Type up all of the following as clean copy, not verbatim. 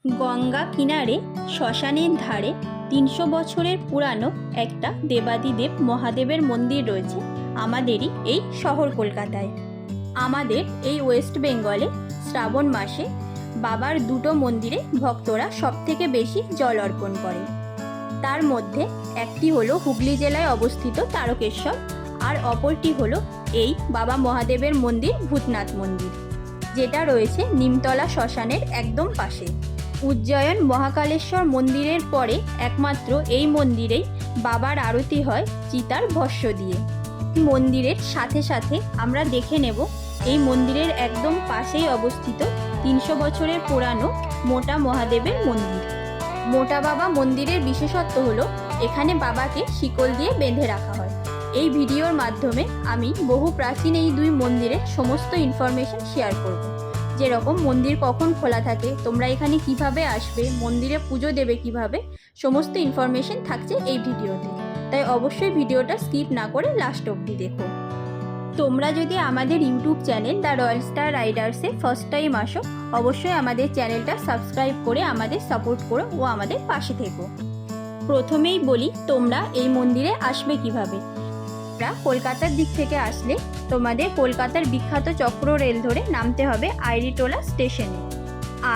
গঙ্গা কিনারে শ্মশানের ধারে ৩০০ বছরের পুরানো একটা দেবাদিদেব মহাদেবের মন্দির রয়েছে আমাদেরই এই শহর কলকাতায়। আমাদের এই ওয়েস্ট বেঙ্গলে শ্রাবণ মাসে বাবার দুটো মন্দিরে ভক্তরা সবথেকে বেশি জল অর্পণ করে। তার মধ্যে একটি হলো হুগলি জেলায় অবস্থিত তারকেশ্বর, আর অপরটি হলো এই বাবা মহাদেবের মন্দির ভূতনাথ মন্দির, যেটা রয়েছে নিমতলা শ্মশানের একদম পাশে। উজ্জয়ন মহাকালেশ্বর মন্দিরের পরে একমাত্র এই মন্দিরেই বাবার আরতি হয় চিতার ভস্য দিয়ে। মন্দিরের সাথে সাথে আমরা দেখে নেব এই মন্দিরের একদম পাশেই অবস্থিত ৩০০ বছরের পুরানো মোটা মহাদেবের মন্দির। মোটা বাবা মন্দিরের বিশেষত্ব হলো এখানে বাবাকে শিকল দিয়ে বেঁধে রাখা হয়। এই ভিডিওর মাধ্যমে আমি বহু প্রাচীন এই দুই মন্দিরের সমস্ত ইনফরমেশন শেয়ার করব। যেরকম মন্দির কখন খোলা থাকে, তোমরা এখানে কিভাবে আসবে, মন্দিরে পুজো দেবে কিভাবে, সমস্ত ইনফরমেশন থাকছে এই ভিডিওতে। তাই অবশ্যই ভিডিওটা স্কিপ না করে লাস্ট অবধি দেখো। তোমরা যদি আমাদের YouTube channel the Royal Star রাইডার্সে ফার্স্ট টাইম আসো, অবশ্যই আমাদের চ্যানেলটা সাবস্ক্রাইব করে আমাদের সাপোর্ট করো ও আমাদের পাশে থেকো। প্রথমেই বলি তোমরা এই মন্দিরে আসবে কিভাবে। কলকাতার দিক থেকে আসলে তোমাদের কলকাতার বিখ্যাত চক্র রেল ধরে নামতে হবে আইরিটোলা স্টেশনে।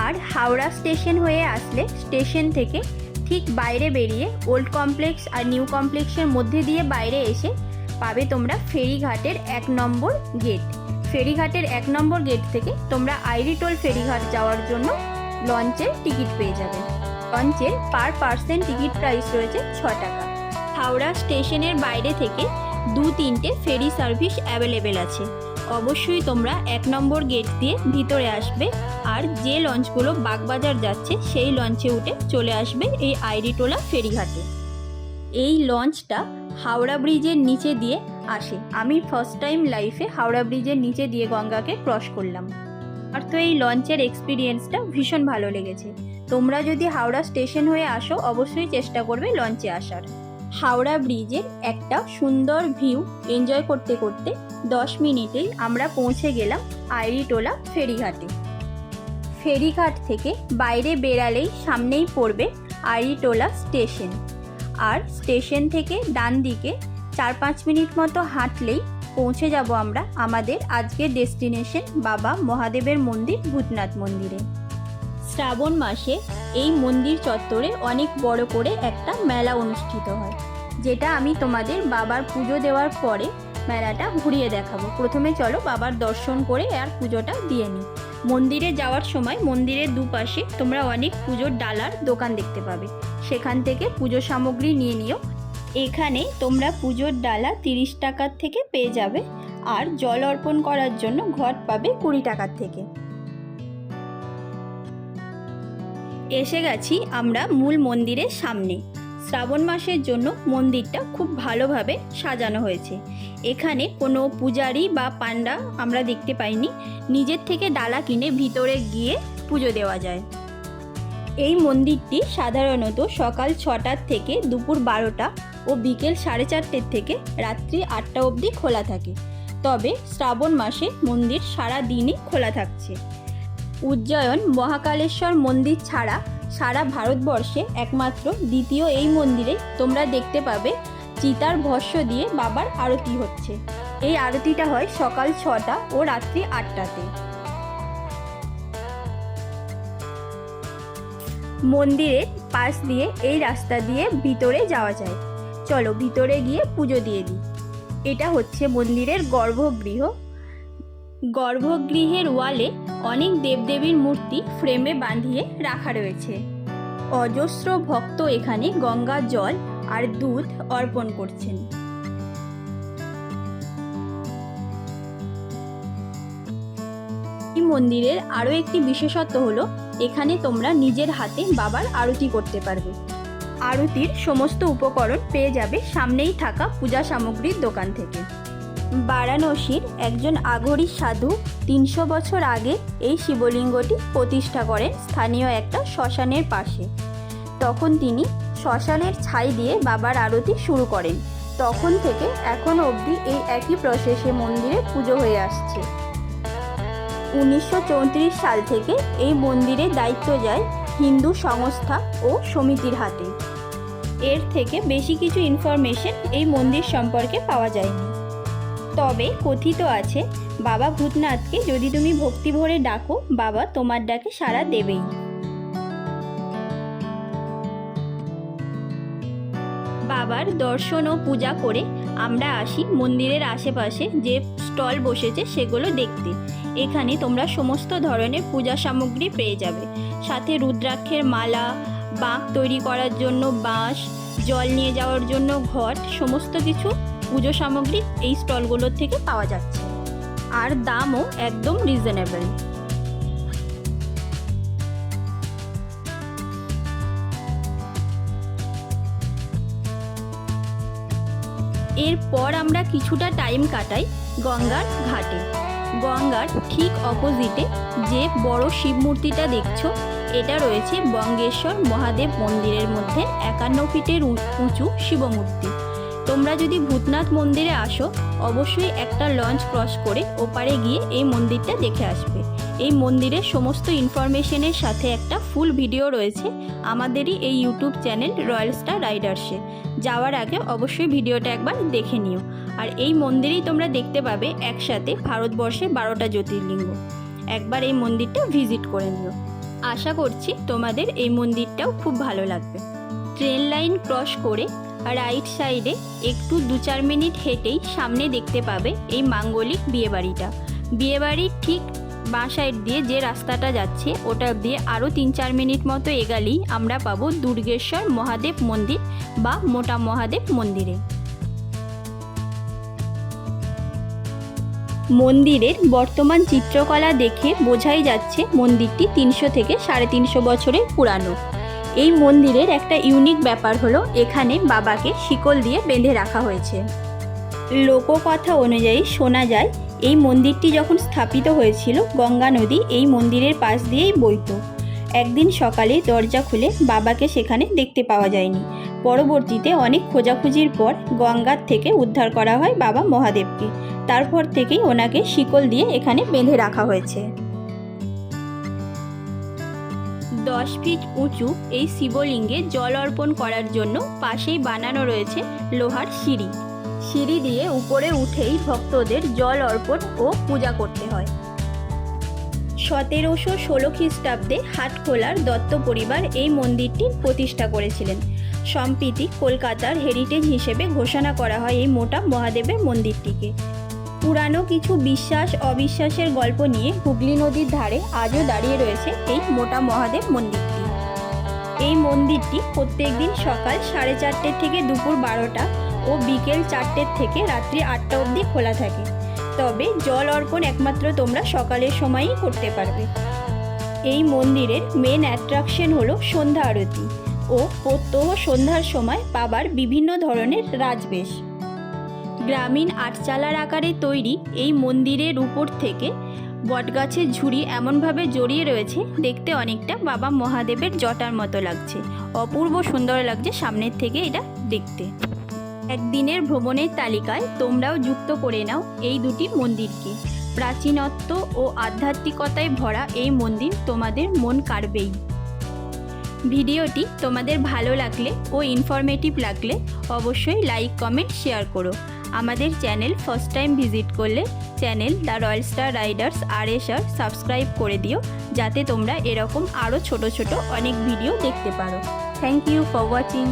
আর হাওড়া স্টেশন হয়ে আসলে স্টেশন থেকে ঠিক বাইরে বেরিয়ে ওল্ড কমপ্লেক্স আর নিউ কমপ্লেক্সের মধ্যে দিয়ে বাইরে এসে পাবে তোমরা ফেরিঘাটের ১ নম্বর গেট। ফেরিঘাটের ১ নম্বর গেট থেকে তোমরা আইরিটোল ফেরিঘাট যাওয়ার জন্য লঞ্চের টিকিট পেয়ে যাবে। লঞ্চের পার পার্সন টিকিট প্রাইস রয়েছে ৬ টাকা। হাওড়া স্টেশনের বাইরে থেকে ২-৩টে ফেরি সার্ভিস অ্যাভেলেবেল আছে। অবশ্যই তোমরা ১ নম্বর গেট দিয়ে ভিতরে আসবে, আর যে লঞ্চগুলো বাগবাজার যাচ্ছে সেই লঞ্চে উঠে চলে আসবে এই আইরিটোলা ফেরিঘাটে। এই লঞ্চটা হাওড়া ব্রিজের নিচে দিয়ে আসে। আমি ফার্স্ট টাইম লাইফে হাওড়া ব্রিজের নিচে দিয়ে গঙ্গাকে ক্রস করলাম, আর তো এই লঞ্চের এক্সপিরিয়েন্সটা ভীষণ ভালো লেগেছে। তোমরা যদি হাওড়া স্টেশন হয়ে আসো অবশ্যই চেষ্টা করবে লঞ্চে আসার। হাওড়া ব্রিজের একটা সুন্দর ভিউ এনজয় করতে করতে 10 মিনিটেই আমরা পৌঁছে গেলাম আইরিটোলা ফেরিঘাটে। ফেরিঘাট থেকে বাইরে বেরালেই সামনেই পড়বে আইরিটোলা স্টেশন, আর স্টেশন থেকে ডান দিকে 4-5 মিনিট মতো হাঁটলেই পৌঁছে যাব আমরা আমাদের আজকের ডেস্টিনেশন বাবা মহাদেবের মন্দির ভূতনাথ মন্দিরে। শ্রাবণ মাসে এই মন্দির চত্বরে অনেক বড় করে একটা মেলা অনুষ্ঠিত হয়, যেটা আমি তোমাদের বাবার পুজো দেওয়ার পরে মেলাটা ঘুরিয়ে দেখাবো। প্রথমে চলো বাবার দর্শন করে আর পুজোটা দিয়ে নিই। মন্দিরে যাওয়ার সময় মন্দিরের দুপাশে তোমরা অনেক পুজোর ডালার দোকান দেখতে পাবে, সেখান থেকে পুজো সামগ্রী নিয়ে নিও। এখানে তোমরা পুজোর ডালা 30 টাকার থেকে পেয়ে যাবে, আর জল অর্পণ করার জন্য ঘট পাবে 20 টাকার থেকে। এসে গেছি আমরা মূল মন্দিরের সামনে। শ্রাবণ মাসের জন্য মন্দিরটা খুব ভালোভাবে সাজানো হয়েছে। এখানে কোনো পূজারি বা পান্ডা আমরা দেখতে পাইনি, নিজের থেকে ডালা কিনে ভিতরে গিয়ে পুজো দেওয়া যায়। এই মন্দিরটি সাধারণত সকাল 6টার থেকে দুপুর 12টা ও বিকেল 4:30 থেকে রাত্রি 8টা অবধি খোলা থাকে। তবে শ্রাবণ মাসে মন্দির সারা দিনই খোলা থাকছে। উজ্জয়ন মহাকালেশ্বর মন্দির ছাড়া সারা ভারতবর্ষে একমাত্র দ্বিতীয় এই মন্দিরে তোমরা দেখতে পাবে চিতার ভস্য দিয়ে বাবার আরতি হচ্ছে। এই আরতিটা হয় সকাল 6টা ও রাত্রি 8টাতে। মন্দিরের পাশ দিয়ে এই রাস্তা দিয়ে ভিতরে যাওয়া যায়। চলো ভিতরে গিয়ে পুজো দিয়ে দিই। এটা হচ্ছে মন্দিরের গর্ভগৃহ। গর্ভগৃহের ওয়ালে অনেক দেবদেবীর মূর্তি ফ্রেমে বাঁধিয়ে রাখা রয়েছে। অজস্র ভক্ত এখানে গঙ্গা জল আর দুধ অর্পণ করছেন। এই মন্দিরের আরও একটি বিশেষত্ব হলো এখানে তোমরা নিজের হাতে বাবার আরতি করতে পারবে। আরতির সমস্ত উপকরণ পেয়ে যাবে সামনেই থাকা পূজা সামগ্রীর দোকান থেকে। বারাণসীর একজন আঘরি সাধু ৩০০ বছর আগে এই শিবলিঙ্গটি প্রতিষ্ঠা করেন স্থানীয় একটা শ্মশানের পাশে। তখন তিনি শ্মশানের ছাই দিয়ে বাবার আরতি শুরু করেন। তখন থেকে এখনও অবধি এই একই প্রসেসে মন্দিরে পুজো হয়ে আসছে। 1934 সাল থেকে এই মন্দিরের দায়িত্ব যায় হিন্দু সংস্থা ও সমিতির হাতে। এর থেকে বেশি কিছু ইনফরমেশন এই মন্দির সম্পর্কে পাওয়া যায়নি। তবে কথিত আছে বাবা ভূতনাথকে যদি তুমি ভক্তি ভরে ডাকো, বাবা তোমার ডাকে সাড়া দেবেই। বাবার দর্শন ও পূজা করে আমরা আসি মন্দিরের আশেপাশে যে স্টল বসেছে সেগুলো দেখতে। এখানে তোমরা সমস্ত ধরনের পূজা সামগ্রী পেয়ে যাবে, সাথে রুদ্রাক্ষের মালা, বাঁক তৈরি করার জন্য বাঁশ, জল নিয়ে যাওয়ার জন্য ঘট, সমস্ত কিছু পুজো সামগ্রী এই স্টলগুলোর থেকে পাওয়া যাচ্ছে। আর দামও একদম রিজনেবল। এরপর আমরা কিছুটা টাইম কাটাই গঙ্গার ঘাটে। গঙ্গার ঠিক অপোজিটে যে বড় শিব মূর্তিটা দেখছো, এটা রয়েছে বঙ্গেশ্বর মহাদেব মন্দিরের মধ্যে 51 ফিটের উঁচু শিবমূর্তি। তোমরা যদি ভূতনাথ মন্দিরে আসো, অবশ্যই একটা লঞ্চ ক্রস করে ওপারে গিয়ে এই মন্দিরটা দেখে আসবে। এই মন্দিরের সমস্ত ইনফরমেশনের সাথে একটা ফুল ভিডিও রয়েছে আমাদেরই এই ইউটিউব চ্যানেল রয়্যাল স্টার রাইডার্সে। যাওয়ার আগে অবশ্যই ভিডিওটা একবার দেখে নিও। আর এই মন্দিরেই তোমরা দেখতে পাবে একসাথে ভারতবর্ষে 12টা জ্যোতির্লিঙ্গ। একবার এই মন্দিরটা ভিজিট করে নিও। আশা করছি তোমাদের এই মন্দিরটাও খুব ভালো লাগবে। ট্রেন লাইন ক্রস করে রাইট সাইডে একটু 2-4 মিনিট হেঁটেই সামনে দেখতে পাবে এই মাঙ্গলিক বিয়েবাড়িটা। বিয়েবাড়ির ঠিক বাঁ সাইড দিয়ে যে রাস্তাটা যাচ্ছে ওটা দিয়ে আরও 3-4 মিনিট মতো এগালেই আমরা পাবো দুর্গেশ্বর মহাদেব মন্দির বা মোটা মহাদেব মন্দিরে। মন্দিরের বর্তমান চিত্রকলা দেখে বোঝাই যাচ্ছে মন্দিরটি 300 থেকে 350 বছরের পুরানো। এই মন্দিরের একটা ইউনিক ব্যাপার হলো এখানে বাবাকে শিকল দিয়ে বেঁধে রাখা হয়েছে। লোককথা অনুযায়ী শোনা যায় এই মন্দিরটি যখন স্থাপিত হয়েছিল গঙ্গা নদী এই মন্দিরের পাশ দিয়েই বইতো। একদিন সকালে দরজা খুলে বাবাকে সেখানে দেখতে পাওয়া যায়নি। পরবর্তীতে অনেক খোঁজাখুঁজির পর গঙ্গার থেকে উদ্ধার করা হয় বাবা মহাদেবকে। তারপর থেকেই ওনাকে শিকল দিয়ে এখানে বেঁধে রাখা হয়েছে। 10 ফিট উঁচু এই শিবলিঙ্গে জল অর্পণ করার জন্য পাশেই বানানো রয়েছে লোহার সিঁড়ি। সিঁড়ি দিয়ে উপরে উঠেই ভক্তদের জল অর্পণ ও পূজা করতে হয়। 1716 খ্রিস্টাব্দে হাটখোলার দত্ত পরিবার এই মন্দিরটি প্রতিষ্ঠা করেছিলেন। সম্প্রতি কলকাতার হেরিটেজ হিসেবে ঘোষণা করা হয় এই মোটা মহাদেবের মন্দিরটিকে। পুরানো কিছু বিশ্বাস অবিশ্বাসের গল্প নিয়ে হুগলি নদীর ধারে আজও দাঁড়িয়ে রয়েছে এই মোটা মহাদেব মন্দিরটি। এই মন্দিরটি প্রত্যেক দিন সকাল 4:30 থেকে দুপুর 12টা ও বিকেল 4টে থেকে রাত্রি 8টা অবধি খোলা থাকে। তবে জল অর্পণ একমাত্র তোমরা সকালের সময়ই করতে পারবে। এই মন্দিরের মেন অ্যাট্রাকশন হলো সন্ধ্যা আরতি ও প্রত্যহ সন্ধ্যার সময় বাবার বিভিন্ন ধরনের রাজবেশ। গ্রামীণ আটচালার আকারে তৈরি এই মন্দিরের উপর থেকে বটগাছের ঝুড়ি এমনভাবে জড়িয়ে রয়েছে, দেখতে অনেকটা বাবা মহাদেবের জটার মতো লাগছে। অপূর্ব সুন্দর লাগছে সামনের থেকে এটা দেখতে। একদিনের ভ্রমণের তালিকায় তোমরাও যুক্ত করে নাও এই দুটি মন্দিরকে। প্রাচীনত্ব ও আধ্যাত্মিকতায় ভরা এই মন্দির তোমাদের মন কাড়বেই। ভিডিওটি তোমাদের ভালো লাগলে ও ইনফরমেটিভ লাগলে অবশ্যই লাইক, কমেন্ট, শেয়ার করো। আমাদের চ্যানেল ফার্স্ট টাইম ভিজিট করলে channel the Royal star Riders RSR subscribe করে দিও, যাতে তোমরা এরকম আরও ছোট ছোট অনেক ভিডিও দেখতে পারো। Thank you for watching.